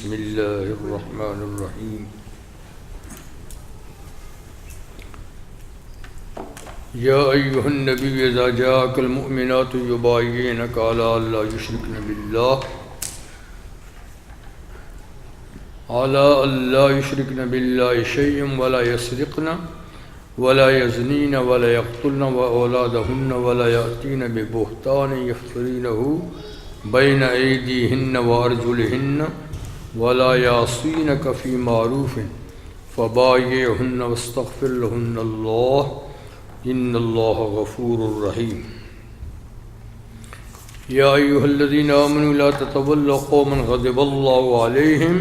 بسم اللہ الرحمن الرحیم یا ایہا النبی اذا جاءک المؤمنات یبایعنک علی الا یشرکن باللہ شیئا ولا یسرقن ولا یزنین ولا یقتلن اولادہن ولا یأتین ببہتان یفترینہ بین ایدیہن وارجلہن ولا یعصینک فی معروف فبایعہن واستغفر لہن اللہ ان اللہ غفور رحیم یا ایہا الذین آمنوا لا تتولوا قوما غضب اللہ علیہم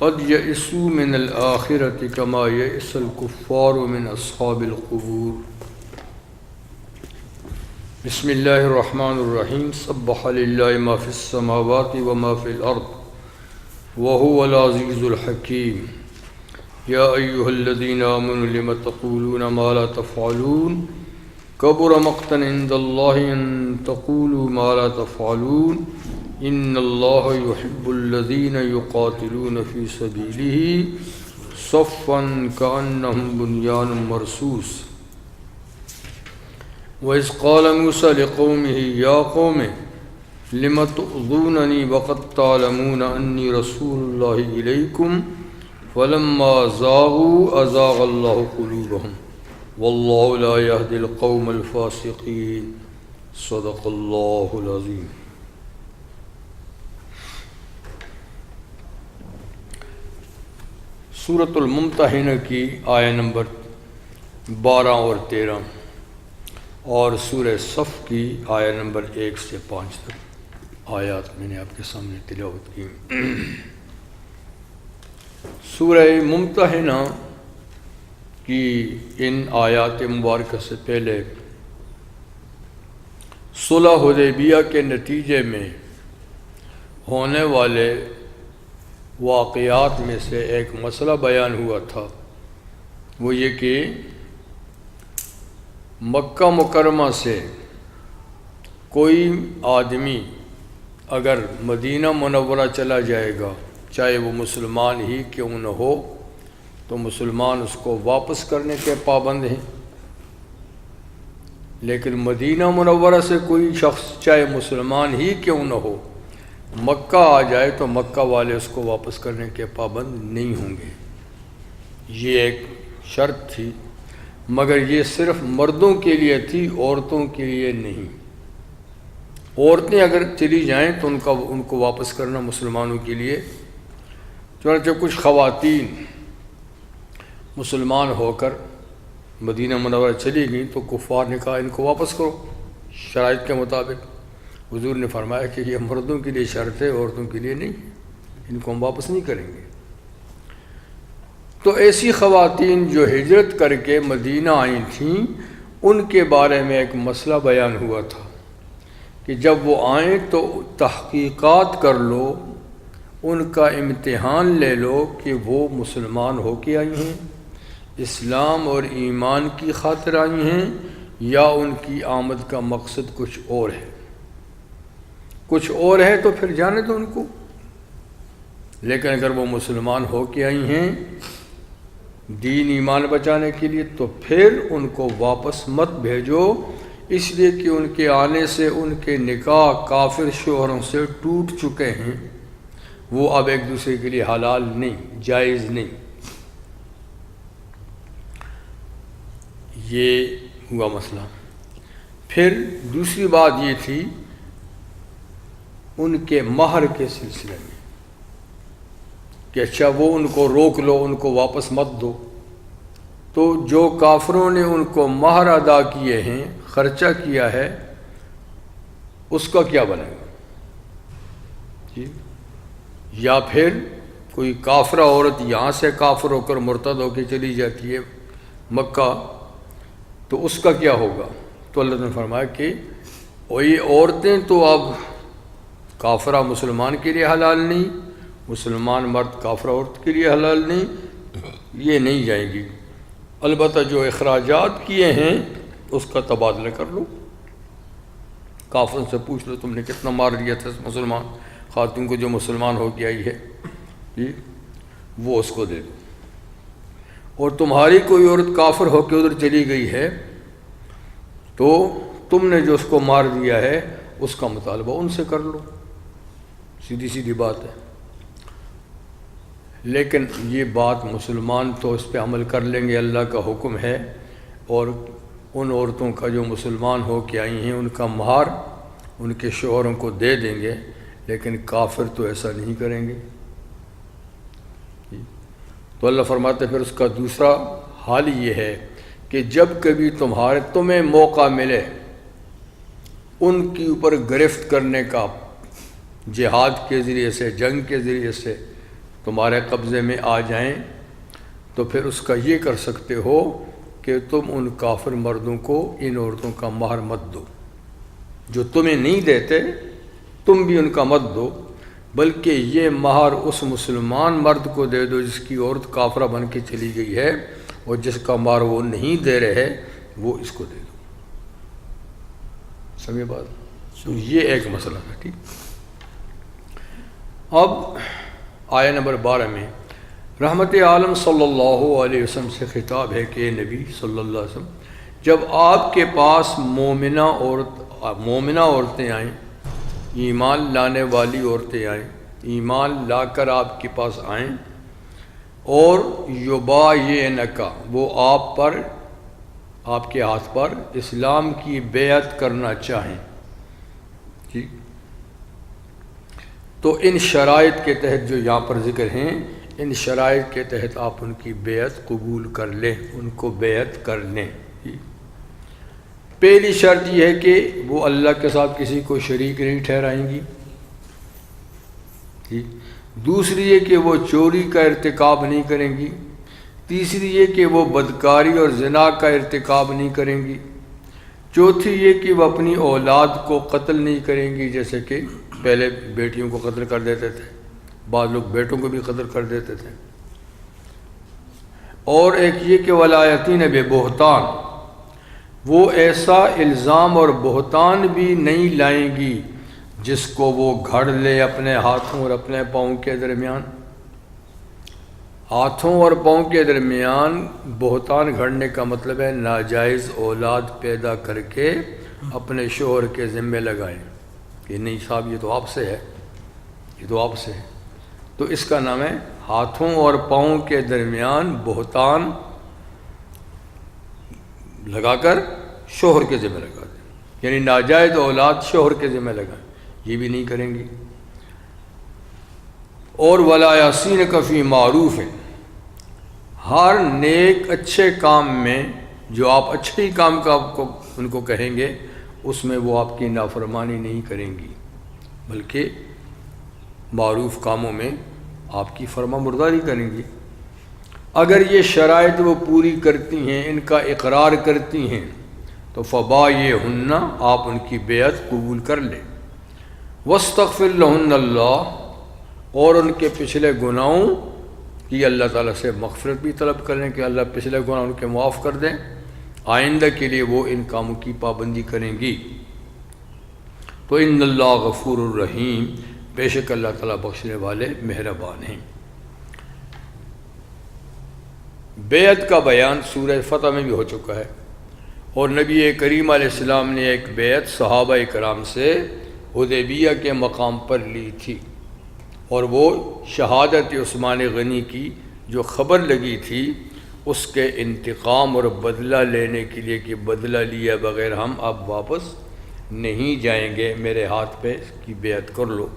قد یئسوا من الآخرة کما یئس الکفار من اصحاب القبور بسم اللہ الرحمن الرحیم سبح للہ ما فی السماوات وما فی الارض وهو العزیز الحکیم یا ایہا الذین آمنوا لم تقولون ما لا تفعلون کبر مقتا عند اللہ ان تقولوا ما لا تفعلون ان اللہ یحب الذین یقاتلون فی سبیلہ صفا کأنہم بنیان مرصوص وَإِذْ قَالَ مُوسَى لِقَوْمِهِ يَا قَوْمِ لِمَ تُؤْذُونَنِي وَقَدْ تَعْلَمُونَ أَنِّي رَسُولُ اللَّهِ إِلَيْكُمْ فَلَمَّا زَاغُوا أَزَاغَ اللَّهُ قُلُوبَهُمْ وَاللَّهُ لَا يَهْدِي الْقَوْمَ الْفَاسِقِينَ صدق اللہ العظیم۔ سورۃ الممتحنہ کی آیہ نمبر 12 اور 13 اور سورہ صف کی آیہ نمبر 1 سے 5 تک آیات میں نے آپ کے سامنے تلاوت کی۔ سورہ ممتحنہ کی ان آیات مبارکہ سے پہلے صلح حدیبیہ کے نتیجے میں ہونے والے واقعات میں سے ایک مسئلہ بیان ہوا تھا، وہ یہ کہ مکہ مکرمہ سے کوئی آدمی اگر مدینہ منورہ چلا جائے گا، چاہے وہ مسلمان ہی کیوں نہ ہو، تو مسلمان اس کو واپس کرنے کے پابند ہیں، لیکن مدینہ منورہ سے کوئی شخص چاہے مسلمان ہی کیوں نہ ہو مکہ آ جائے تو مکہ والے اس کو واپس کرنے کے پابند نہیں ہوں گے۔ یہ ایک شرط تھی، مگر یہ صرف مردوں کے لیے تھی، عورتوں کے لیے نہیں۔ عورتیں اگر چلی جائیں تو ان کو واپس کرنا مسلمانوں کے لیے، چنانچہ کچھ خواتین مسلمان ہو کر مدینہ منورہ چلی گئیں تو کفار نے کہا ان کو واپس کرو شرائط کے مطابق۔ حضور نے فرمایا کہ یہ مردوں کے لیے شرط ہے، عورتوں کے لیے نہیں، ان کو ہم واپس نہیں کریں گے۔ تو ایسی خواتین جو ہجرت کر کے مدینہ آئی تھیں، ان کے بارے میں ایک مسئلہ بیان ہوا تھا کہ جب وہ آئیں تو تحقیقات کر لو، ان کا امتحان لے لو کہ وہ مسلمان ہو کے آئی ہیں، اسلام اور ایمان کی خاطر آئی ہیں، یا ان کی آمد کا مقصد کچھ اور ہے۔ کچھ اور ہے تو پھر جانے دو ان کو، لیکن اگر وہ مسلمان ہو کے آئی ہیں دین ایمان بچانے کے لیے تو پھر ان کو واپس مت بھیجو، اس لیے کہ ان کے آنے سے ان کے نکاح کافر شوہروں سے ٹوٹ چکے ہیں، وہ اب ایک دوسرے کے لیے حلال نہیں، جائز نہیں۔ یہ ہوا مسئلہ۔ پھر دوسری بات یہ تھی ان کے مہر کے سلسلے میں کہ اچھا وہ ان کو روک لو، ان کو واپس مت دو، تو جو کافروں نے ان کو مہر ادا کیے ہیں، خرچہ کیا ہے، اس کا کیا بنے گا؟ جی، یا پھر کوئی کافرہ عورت یہاں سے کافر ہو کر مرتد ہو کے چلی جاتی ہے مکہ، تو اس کا کیا ہوگا؟ تو اللہ نے فرمایا کہ وہی عورتیں تو اب کافرہ مسلمان کے لیے حلال نہیں، مسلمان مرد کافر عورت کے لیے حلال نہیں، یہ نہیں جائیں گی۔ البتہ جو اخراجات کیے ہیں اس کا تبادلہ کر لو، کافروں سے پوچھ لو تم نے کتنا مار لیا تھا مسلمان خاتون کو جو مسلمان ہو کے آئی ہے، جی وہ اس کو دے دو، اور تمہاری کوئی عورت کافر ہو کے ادھر چلی گئی ہے تو تم نے جو اس کو مار دیا ہے اس کا مطالبہ ان سے کر لو، سیدھی سیدھی بات ہے۔ لیکن یہ بات مسلمان تو اس پہ عمل کر لیں گے، اللہ کا حکم ہے، اور ان عورتوں کا جو مسلمان ہو کے آئی ہیں ان کا مہر ان کے شوہروں کو دے دیں گے، لیکن کافر تو ایسا نہیں کریں گے۔ تو اللہ فرماتے پھر اس کا دوسرا حال یہ ہے کہ جب کبھی تمہیں موقع ملے ان کے اوپر گرفت کرنے کا، جہاد کے ذریعے سے، جنگ کے ذریعے سے تمہارے قبضے میں آ جائیں، تو پھر اس کا یہ کر سکتے ہو کہ تم ان کافر مردوں کو ان عورتوں کا مہر مت دو، جو تمہیں نہیں دیتے تم بھی ان کا مت دو، بلکہ یہ مہر اس مسلمان مرد کو دے دو جس کی عورت کافرہ بن کے چلی گئی ہے، اور جس کا مہر وہ نہیں دے رہے وہ اس کو دے دو۔ سمجھے بات؟ تو یہ ایک مسئلہ ہے، ٹھیک۔ اب آیہ نمبر 12 میں رحمت عالم صلی اللہ علیہ وسلم سے خطاب ہے کہ نبی صلی اللہ علیہ وسلم، جب آپ کے پاس مومنہ عورتیں آئیں، ایمان لانے والی عورتیں آئیں، ایمان لا کر آپ کے پاس آئیں، اور یبایعنک وہ آپ کے ہاتھ پر اسلام کی بیعت کرنا چاہیں، ٹھیک، تو ان شرائط کے تحت جو یہاں پر ذکر ہیں، ان شرائط کے تحت آپ ان کی بیعت قبول کر لیں، ان کو بیعت کر لیں۔ پہلی شرط یہ ہے کہ وہ اللہ کے ساتھ کسی کو شریک نہیں ٹھہرائیں گی، دوسری یہ کہ وہ چوری کا ارتکاب نہیں کریں گی، تیسری یہ کہ وہ بدکاری اور زنا کا ارتکاب نہیں کریں گی، چوتھی یہ کہ وہ اپنی اولاد کو قتل نہیں کریں گی، جیسے کہ پہلے بیٹیوں کو قتل کر دیتے تھے، بعض لوگ بیٹوں کو بھی قتل کر دیتے تھے، اور ایک یہ کہ ولایتین بے بہتان، وہ ایسا الزام اور بہتان بھی نہیں لائیں گی جس کو وہ گھڑ لے اپنے ہاتھوں اور اپنے پاؤں کے درمیان۔ ہاتھوں اور پاؤں کے درمیان بہتان گھڑنے کا مطلب ہے ناجائز اولاد پیدا کر کے اپنے شوہر کے ذمہ لگائیں کہ نہیں صاحب یہ تو آپ سے ہے، یہ تو آپ سے ہے، تو اس کا نام ہے ہاتھوں اور پاؤں کے درمیان بہتان لگا کر شوہر کے ذمہ لگا دیں، یعنی ناجائز اولاد شوہر کے ذمہ لگائیں، یہ بھی نہیں کریں گی۔ اور ولا یعصینک فی معروف، ہر نیک اچھے کام میں جو آپ اچھے ہی کام کا ان کو کہیں گے اس میں وہ آپ کی نافرمانی نہیں کریں گی، بلکہ معروف کاموں میں آپ کی فرما برداری کریں گی۔ اگر یہ شرائط وہ پوری کرتی ہیں، ان کا اقرار کرتی ہیں، تو فبایعہن، آپ ان کی بیعت قبول کر لیں، واستغفر لہن اللہ، اور ان کے پچھلے گناہوں کی اللہ تعالیٰ سے مغفرت بھی طلب کریں کہ اللہ پچھلے گناہ ان کے معاف کر دیں، آئندہ کے لیے وہ ان کاموں کی پابندی کریں گی۔ تو ان اللہ غفور الرحیم، بے شک اللہ تعالیٰ بخشنے والے مہربان ہیں۔ بیعت کا بیان سورہ فتح میں بھی ہو چکا ہے، اور نبی کریم علیہ السلام نے ایک بیعت صحابہ کرام سے حدیبیہ کے مقام پر لی تھی، اور وہ شہادت عثمان غنی کی جو خبر لگی تھی اس کے انتقام اور بدلہ لینے کے لیے کہ بدلہ لیا بغیر ہم اب واپس نہیں جائیں گے، میرے ہاتھ پہ اس کی بیعت کر لو۔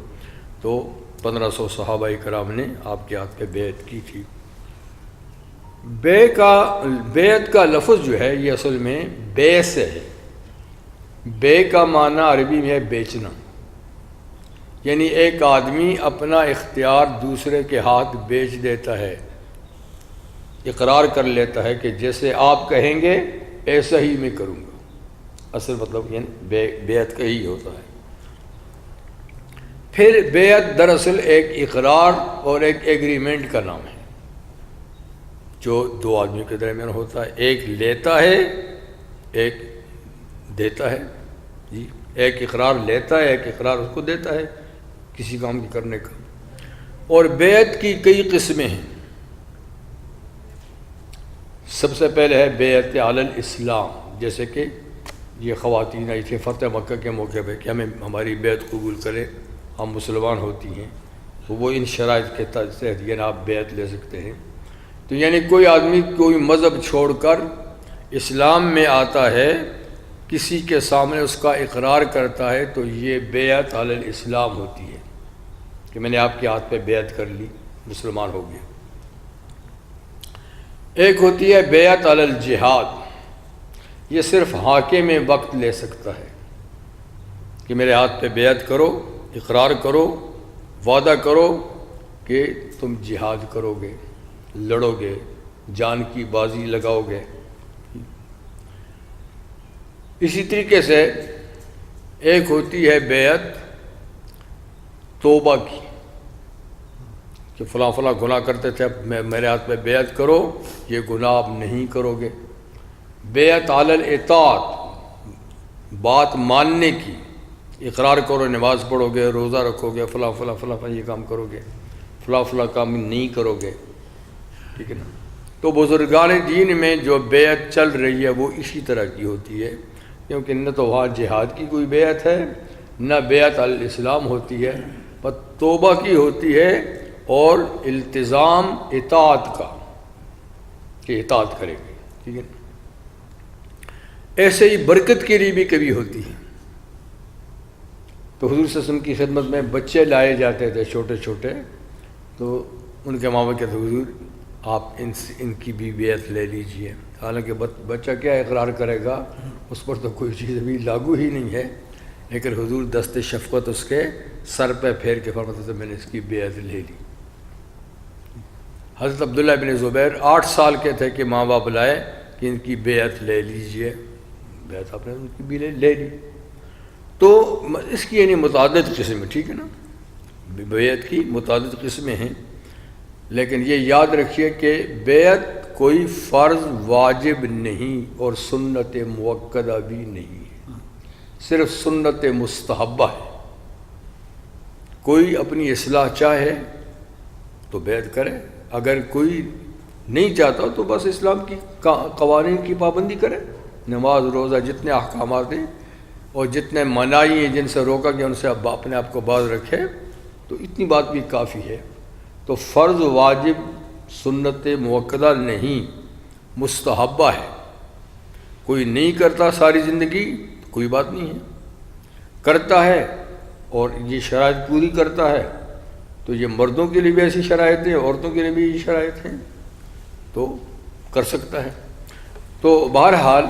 تو 1500 صحابہ کرام نے آپ کے ہاتھ پہ بیعت کی تھی۔ بیعت کا لفظ جو ہے یہ اصل میں بے سے ہے۔ بے کا معنی عربی میں ہے بیچنا، یعنی ایک آدمی اپنا اختیار دوسرے کے ہاتھ بیچ دیتا ہے، اقرار کر لیتا ہے کہ جیسے آپ کہیں گے ایسا ہی میں کروں گا، اصل مطلب یعنی بیعت کا ہی ہوتا ہے۔ پھر بیعت دراصل ایک اقرار اور ایک ایگریمنٹ کا نام ہے جو دو آدمیوں کے درمیان ہوتا ہے، ایک لیتا ہے ایک دیتا ہے، ایک اقرار لیتا ہے ایک اقرار اس کو دیتا ہے کسی کام کی کرنے کا۔ اور بیعت کی کئی قسمیں ہیں. سب سے پہلے ہے بیعت علی الاسلام، جیسے کہ یہ خواتین آئی تھی فتح مکہ کے موقع پہ کہ ہمیں ہماری بیعت قبول کرے، ہم مسلمان ہوتی ہیں، تو وہ ان شرائط کے تحت یعنی آپ بیعت لے سکتے ہیں. تو یعنی کوئی آدمی کوئی مذہب چھوڑ کر اسلام میں آتا ہے، کسی کے سامنے اس کا اقرار کرتا ہے، تو یہ بیعت علی الاسلام ہوتی ہے کہ میں نے آپ کے ہاتھ پہ بیعت کر لی، مسلمان ہو گیا. ایک ہوتی ہے بیعت علی الجہاد، یہ صرف حاکم میں وقت لے سکتا ہے کہ میرے ہاتھ پہ بیعت کرو، اقرار کرو، وعدہ کرو کہ تم جہاد کرو گے، لڑو گے، جان کی بازی لگاؤ گے. اسی طریقے سے ایک ہوتی ہے بیعت توبہ کی کہ فلاں فلاں گناہ کرتے تھے، اب میرے ہاتھ پہ بیعت کرو، یہ گناہ اب نہیں کرو گے. بیعت علی الاطاعت، بات ماننے کی، اقرار کرو، نماز پڑھو گے، روزہ رکھو گے، فلاں فلاں فلاں فلاں یہ کام کرو گے، فلاں فلاں کام نہیں کرو گے. ٹھیک ہے نا. تو بزرگان دین میں جو بیعت چل رہی ہے وہ اسی طرح کی ہوتی ہے، کیونکہ نہ تو وہاں جہاد کی کوئی بیعت ہے، نہ بیعت علی الاسلام ہوتی ہے، بس توبہ کی ہوتی ہے اور التزام اطاعت کا کہ اطاعت کرے گے. ٹھیک ہے. ایسے ہی برکت کے لیے بھی کبھی ہوتی ہے. تو حضور صلی اللہ علیہ وسلم کی خدمت میں بچے لائے جاتے تھے چھوٹے چھوٹے، تو ان کے ماں باپ کہتے حضور آپ ان کی بھی بیعت لے لیجئے. حالانکہ بچہ کیا اقرار کرے گا، اس پر تو کوئی چیز ابھی لاگو ہی نہیں ہے، لیکن حضور دست شفقت اس کے سر پہ پھیر کے فرماتے تھے میں نے اس کی بیعت لے لی. حضرت عبداللہ بن زبیر 8 سال کے تھے کہ ماں باپ لائے کہ ان کی بیعت لے لیجئے. بیعت آپ نے ان کی بھی لے لی. تو اس کی یعنی متعدد قسمیں، ٹھیک ہے نا، بیعت کی متعدد قسمیں ہیں. لیکن یہ یاد رکھیے کہ بیعت کوئی فرض واجب نہیں اور سنت موقدہ بھی نہیں ہے، صرف سنت مستحبہ ہے. کوئی اپنی اصلاح چاہے تو بیعت کرے، اگر کوئی نہیں چاہتا تو بس اسلام کی قوانین کی پابندی کرے، نماز روزہ جتنے احکامات ہیں اور جتنے منائی ہیں جن سے روکا گیا ان سے اپنے آپ کو باز رکھے، تو اتنی بات بھی کافی ہے. تو فرض واجب سنت موقدہ نہیں، مستحبہ ہے. کوئی نہیں کرتا ساری زندگی تو کوئی بات نہیں ہے، کرتا ہے اور یہ شرائط پوری کرتا ہے تو یہ مردوں کے لیے بھی ایسی شرائط ہیں، عورتوں کے لیے بھی یہ شرائط ہیں، تو کر سکتا ہے. تو بہرحال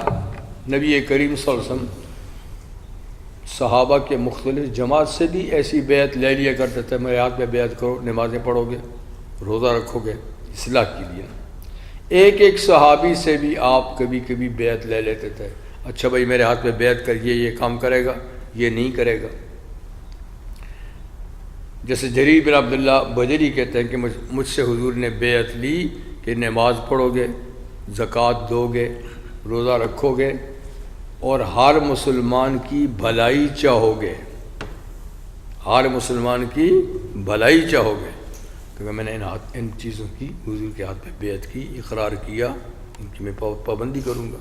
نبی کریم صلی اللہ علیہ وسلم صحابہ کے مختلف جماعت سے بھی ایسی بیعت لے لیا کرتے تھے، میرے ہاتھ میں بیعت کرو، نمازیں پڑھو گے، روزہ رکھو گے، اصلاح کے لیے. ایک ایک صحابی سے بھی آپ کبھی کبھی بیعت لے لیتے تھے. اچھا بھائی میرے ہاتھ میں بیعت کر، یہ کام کرے گا، یہ نہیں کرے گا. جیسے جریر بن عبداللہ بجری کہتے ہیں کہ مجھ سے حضور نے بیعت لی کہ نماز پڑھو گے، زکوٰۃ دو گے، روزہ رکھو گے اور ہر مسلمان کی بھلائی چاہو گے، ہر مسلمان کی بھلائی چاہو گے. کیونکہ میں نے ان چیزوں کی حضور کے ہاتھ پہ بیعت کی، اقرار کیا، ان کی میں پابندی کروں گا.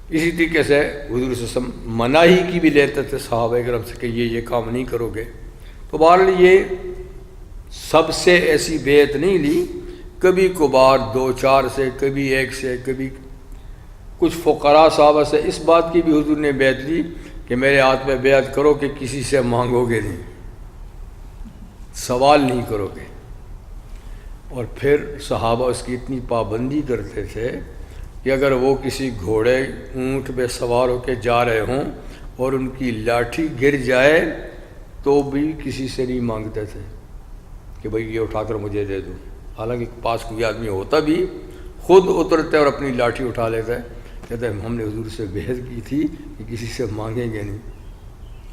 اسی طریقے سے حضور صلی اللہ علیہ وسلم مناہی کی بھی لیتے تھے صحابہ کرام سے کہ یہ کام نہیں کرو گے. تو بہرحال یہ سب سے ایسی بیعت نہیں لی، کبھی کبھار 2-4 سے، کبھی 1 سے، کبھی کچھ فقراء صحابہ سے اس بات کی بھی حضور نے بیعت لی کہ میرے ہاتھ میں بیعت کرو کہ کسی سے مانگو گے نہیں، سوال نہیں کرو گے. اور پھر صحابہ اس کی اتنی پابندی کرتے تھے کہ اگر وہ کسی گھوڑے اونٹ پہ سوار ہو کے جا رہے ہوں اور ان کی لاٹھی گر جائے تو بھی کسی سے نہیں مانگتے تھے کہ بھئی یہ اٹھا کر مجھے دے دو. حالانکہ پاس کوئی آدمی ہوتا بھی خود اترتے اور اپنی لاٹھی اٹھا لیتے، کہتے ہیں ہم نے حضور سے بیعت کی تھی کہ کسی سے مانگیں گے نہیں.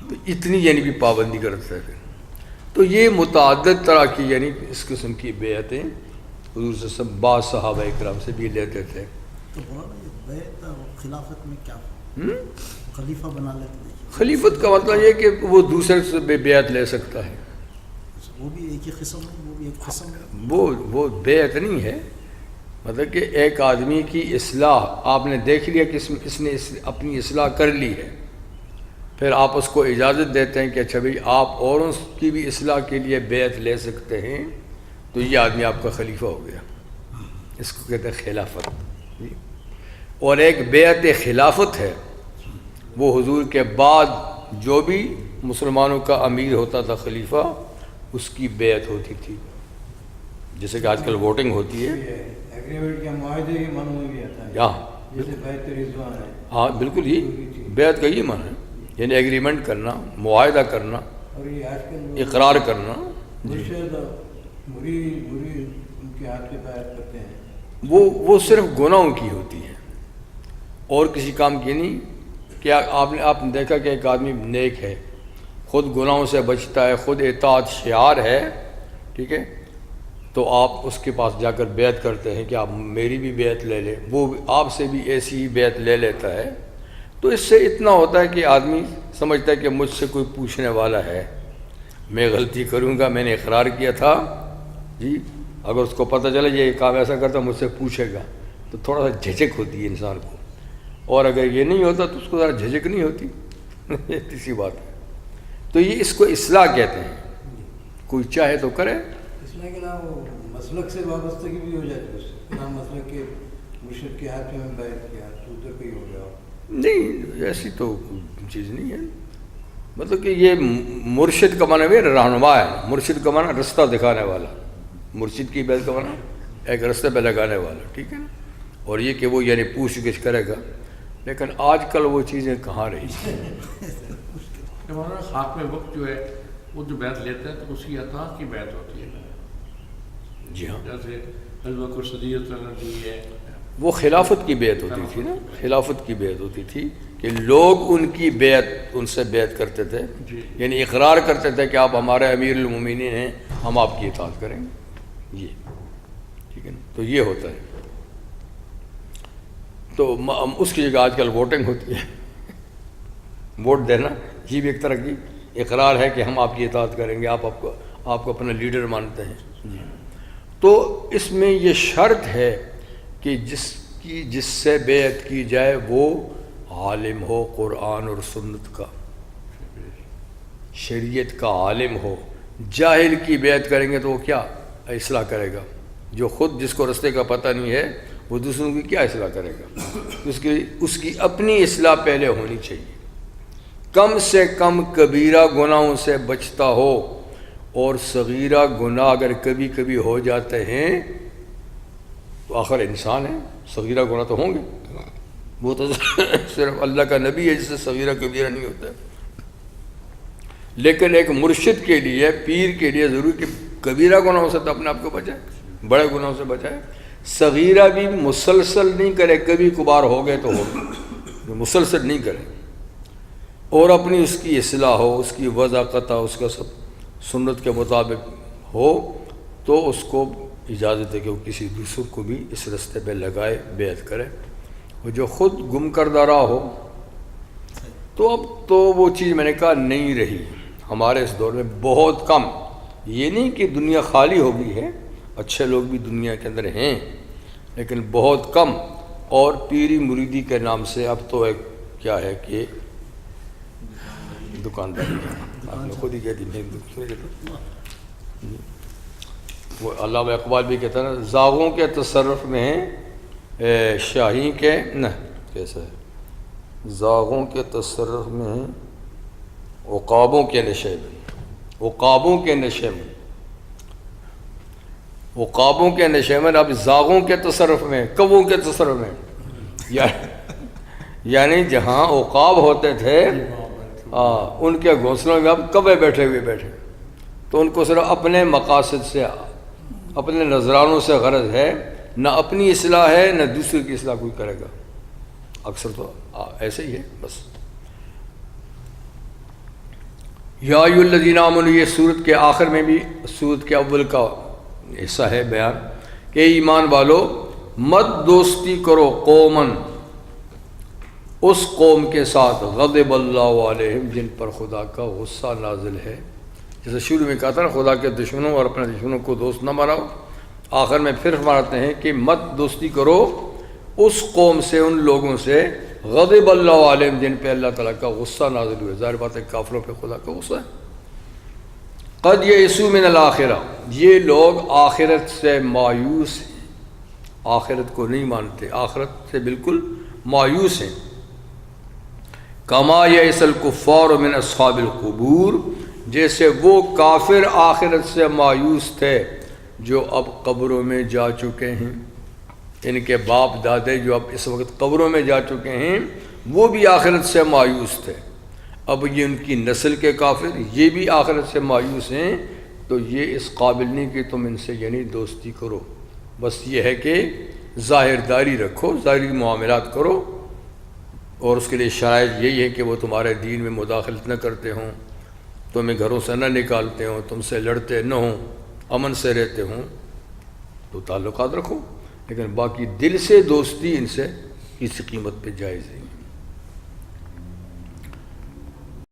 تو اتنی یعنی بھی پابندی کرتے تھے. تو یہ متعدد طرح کی یعنی اس قسم کی بیعتیں حضور سے سب بعض صحابہ اکرام سے بھی لیتے تھے. تو بیعت اور خلافت میں کیا خلیفہ بنا لیتے ہیں؟ خلیفت کا مطلب یہ کہ وہ دوسرے سے بیعت لے سکتا ہے. وہ بھی ایک ہی قسم ہے، وہ بھی ایک قسم ہے. وہ بیعت نہیں ہے، مطلب کہ ایک آدمی کی اصلاح آپ نے دیکھ لیا کہ اس نے اپنی اصلاح کر لی ہے، پھر آپ اس کو اجازت دیتے ہیں کہ اچھا بھائی آپ اوروں کی بھی اصلاح کے لیے بیعت لے سکتے ہیں، تو یہ آدمی آپ کا خلیفہ ہو گیا. اس کو کہتے ہیں خلافت. اور ایک بیعت خلافت ہے، وہ حضور کے بعد جو بھی مسلمانوں کا امیر ہوتا تھا خلیفہ، اس کی بیعت ہوتی تھی. جیسے کہ آج کل ووٹنگ ہوتی ہے، ایگریمنٹ کے معاہدے کے معنی میں بھی آتا ہے، یہاں جیسے بیعت رضوان ہے. ہاں بالکل ہی بیعت کا یہ معنی ہے، یعنی ایگریمنٹ کرنا، معاہدہ کرنا، اور یہ آج کل اقرار کرنا. مرشد مرید ان کے ہاتھ کے بیعت کرتے ہیں، وہ صرف گناہوں کی ہوتی ہے اور کسی کام کی نہیں. کیا آپ نے دیکھا کہ ایک آدمی نیک ہے، خود گناہوں سے بچتا ہے، خود اطاعت شعار ہے، ٹھیک ہے، تو آپ اس کے پاس جا کر بیعت کرتے ہیں کہ آپ میری بھی بیعت لے لیں، وہ آپ سے بھی ایسی ہی بیعت لے لیتا ہے. تو اس سے اتنا ہوتا ہے کہ آدمی سمجھتا ہے کہ مجھ سے کوئی پوچھنے والا ہے، میں غلطی کروں گا، میں نے اقرار کیا تھا جی، اگر اس کو پتہ چلے یہ کام ایسا کرتا مجھ سے پوچھے گا، تو تھوڑا سا جھجک ہوتی ہے انسان کو. اور اگر یہ نہیں ہوتا تو اس کو ذرا جھجک نہیں ہوتی. یہ تیسری بات ہے. تو یہ اس کو اصلاح کہتے ہیں. کوئی چاہے تو کرے. اس میں کہ نا وہ مسلک سے وابستگی بھی ہو جاتی ہے، اس سے نا مسلک کے مرشد کے ہاتھ میں بیعت کیا تو ادھر کہیں ہو گیا. نہیں ایسی تو چیز نہیں ہے. مطلب کہ یہ مرشد کا معنی بھی رہنما ہے. مرشد کا معنی رستہ دکھانے والا، مرشد کی بیعت کا معنی ایک رستے پہ لگانے والا، ٹھیک ہے نا. اور یہ کہ وہ یعنی پوچھ گچھ کرے گا، لیکن آج کل وہ چیزیں کہاں رہی. مولانا خاتمہ وقت جو ہے وہ جو بیعت لیتے ہیں تو اس کی اطاعت کی بیعت ہوتی ہے. جی ہاں، جیسے ابو بکر صدیق دی ہے، وہ خلافت کی بیعت ہوتی تھی نا، خلافت کی بیعت ہوتی تھی کہ لوگ ان کی بیعت، ان سے بیعت کرتے تھے، یعنی اقرار کرتے تھے کہ آپ ہمارے امیر المومنین ہیں، ہم آپ کی اطاعت کریں گے. یہ ٹھیک ہے نا. تو یہ ہوتا ہے. تو اس کی جگہ آج کل ووٹنگ ہوتی ہے. ووٹ دینا یہ بھی ایک طرح کی اقرار ہے کہ ہم آپ کی اطاعت کریں گے، آپ کو اپنا لیڈر مانتے ہیں. جی. تو اس میں یہ شرط ہے کہ جس سے بیعت کی جائے وہ عالم ہو قرآن اور سنت کا، شریعت کا عالم ہو. جاہل کی بیعت کریں گے تو وہ کیا اصلاح کرے گا؟ جو خود جس کو رستے کا پتہ نہیں ہے وہ دوسروں کی کیا اصلاح کرے گا؟ اس کی اپنی اصلاح پہلے ہونی چاہیے. کم سے کم کبیرہ گناہوں سے بچتا ہو، اور صغیرہ گناہ اگر کبھی کبھی ہو جاتے ہیں تو آخر انسان ہے، صغیرہ گناہ تو ہوں گے. وہ تو صرف اللہ کا نبی ہے جس سے صغیرہ کبیرہ نہیں ہوتا ہے. لیکن ایک مرشد کے لیے، پیر کے لیے ضروری کہ کبیرہ گناہوں سے تو اپنے آپ کو بچائے، بڑے گناہوں سے بچائے. صغیرہ بھی مسلسل نہیں کرے، کبھی کبھار ہو گئے تو ہو گئے، مسلسل نہیں کرے. اور اپنی اس کی اصلاح ہو، اس کی وضاقت، اس کا سب سنت کے مطابق ہو، تو اس کو اجازت ہے کہ وہ کسی دوسرے کو بھی اس رستے پہ لگائے، بیعت کرے. اور جو خود گم کردہ رہا ہو تو اب تو وہ چیز میں نے کہا نہیں رہی ہمارے اس دور میں، بہت کم. یہ نہیں کہ دنیا خالی ہو گئی ہے، اچھے لوگ بھی دنیا کے اندر ہیں، لیکن بہت کم. اور پیری مریدی کے نام سے اب تو ایک کیا ہے کہ دکانداری ہے. آپ نے خود ہی کہہ دی. وہ علامہ اقبال بھی کہتا ہے نا، زاغوں کے تصرف میں ہیں شاہی کے، نہ کیسا ہے، زاغوں کے تصرف میں ہیں عقابوں کے نشے میں، عقابوں کے نشے میں، عقابوں کے نشے میں. اب زاغوں کے تصرف میں، کووں کے تصرف میں، یعنی جہاں عقاب ہوتے تھے ان کے گھونسلوں میں اب کوے بیٹھے ہوئے بیٹھے. تو ان کو صرف اپنے مقاصد سے، اپنے نذرانوں سے غرض ہے، نہ اپنی اصلاح ہے نہ دوسرے کی اصلاح کوئی کرے گا. اکثر تو ایسے ہی ہے بس. یا ایھا الذین آمنوا، یہ سورت کے آخر میں بھی سورت کے اول کا حصہ ہے بیان کہ ایمان والو مت دوستی کرو قومن، اس قوم کے ساتھ غضب اللہ علیہم، جن پر خدا کا غصہ نازل ہے. جیسے شروع میں کہا تھا نا خدا کے دشمنوں اور اپنے دشمنوں کو دوست نہ بناؤ، آخر میں پھر فرماتے ہیں کہ مت دوستی کرو اس قوم سے، ان لوگوں سے غضب اللہ علیہم جن پہ اللہ تعالیٰ کا غصہ نازل ہوئے. ظاہر بات ہے کافروں پہ خدا کا غصہ ہے. قد یئسوا من الآخرہ، یہ لوگ آخرت سے مایوس ہیں، آخرت کو نہیں مانتے، آخرت سے بالکل مایوس ہیں. کما یئس الکفار من اصحاب القبور، جیسے وہ کافر آخرت سے مایوس تھے جو اب قبروں میں جا چکے ہیں. ان کے باپ دادے جو اب اس وقت قبروں میں جا چکے ہیں وہ بھی آخرت سے مایوس تھے. اب یہ ان کی نسل کے کافر یہ بھی آخرت سے مایوس ہیں، تو یہ اس قابل نہیں کہ تم ان سے یعنی دوستی کرو. بس یہ ہے کہ ظاہر داری رکھو، ظاہری معاملات کرو، اور اس کے لیے شرائط یہی ہے کہ وہ تمہارے دین میں مداخلت نہ کرتے ہوں، تمہیں گھروں سے نہ نکالتے ہوں، تم سے لڑتے نہ ہوں، امن سے رہتے ہوں، تو تعلقات رکھو. لیکن باقی دل سے دوستی ان سے کسی قیمت پہ جائز نہیں.